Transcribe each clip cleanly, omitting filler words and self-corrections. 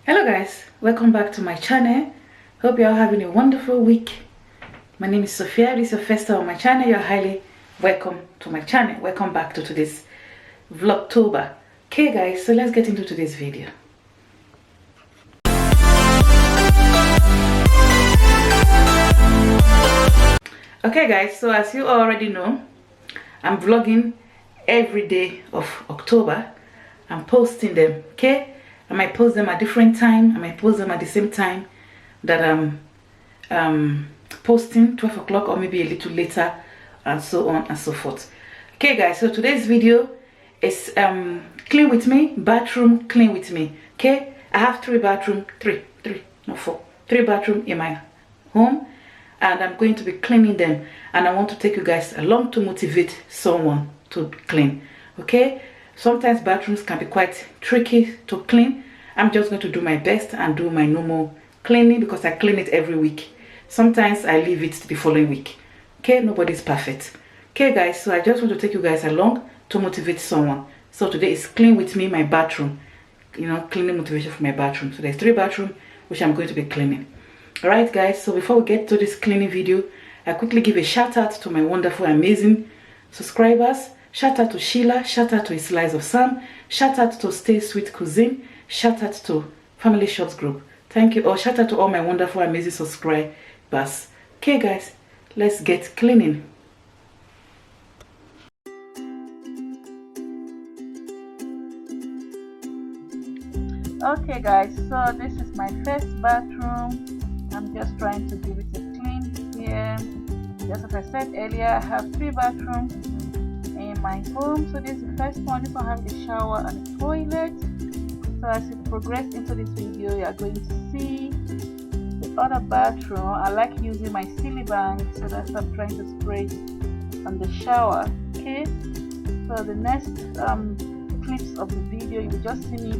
Hello guys, welcome back to my channel. Hope you're having a wonderful week. My name is Sophia. This is your first time on my channel. You're highly welcome to my channel. Welcome back to today's Vlogtober. Okay guys, so let's get into today's video. Okay guys, so as you already know, I'm vlogging every day of October. I'm posting them, okay? I might post them at different time. I might post them at the same time that I'm posting, 12 o'clock or maybe a little later, and so on and so forth. Okay guys, so today's video is clean with me, bathroom clean with me. Okay, I have three bathroom in my home, and I'm going to be cleaning them, and I want to take you guys along to motivate someone to clean. Okay, sometimes bathrooms can be quite tricky to clean. I'm just going to do my best and do my normal cleaning because I clean it every week. Sometimes I leave it to the following week. Okay, nobody's perfect. Okay guys, so I just want to take you guys along to motivate someone. So today is clean with me, my bathroom. You know, cleaning motivation for my bathroom. So there's three bathrooms which I'm going to be cleaning. Alright guys, so before we get to this cleaning video, I quickly give a shout out to my wonderful, amazing subscribers. Shout out to Sheila, shout out to A Slice of Sam, shout out to Stay Sweet Cuisine, shout out to Family Shots Group. Thank you all. Shout out to all my wonderful, amazing subscribers. Okay guys, let's get cleaning. Okay guys, so this is my first bathroom. I'm just trying to give it a clean here. Just as I said earlier, I have three bathrooms in my home. So this is the first one. This one has the shower and the toilet. So as you progress into this video, you are going to see the other bathroom. I like using my silly bang, so that's what I'm trying to spray on the shower. Okay, so the next clips of the video, you will just see me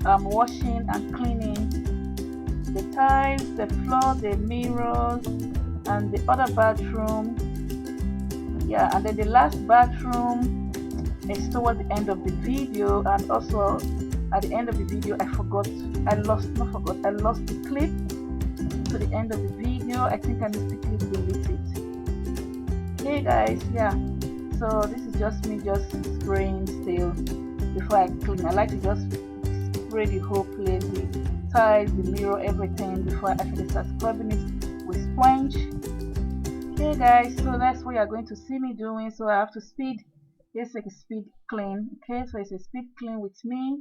washing and cleaning the tiles, the floor, the mirrors, and the other bathroom. Yeah, and then the last bathroom is toward the end of the video. And also at the end of the video, I lost the clip to the end of the video. I think I mistakenly deleted it. Okay guys, yeah, so this is just me just spraying still before I clean. I like to just spray the whole place, the tiles, the mirror, everything before I actually start scrubbing it with sponge. Okay guys, so that's what you're going to see me doing. So I have to speed. It's like a speed clean. Okay, so it's a speed clean with me,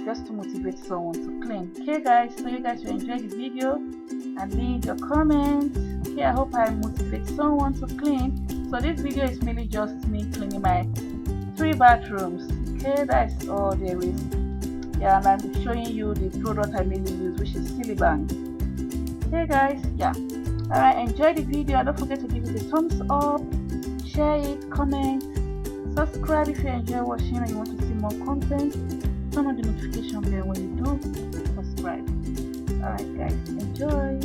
just to motivate someone to clean. Okay guys, so you guys will enjoy the video and leave your comments. Okay, I hope I motivate someone to clean. So this video is mainly just me cleaning my three bathrooms. Okay, that's all there is. Yeah, and I'm showing you the product I mainly use, which is Silly Bang. Okay guys, yeah. Alright, enjoy the video and don't forget to give it a thumbs up, share it, comment, subscribe if you enjoy watching and you want to see more content. Turn on the notification bell when you do subscribe. Alright guys, enjoy.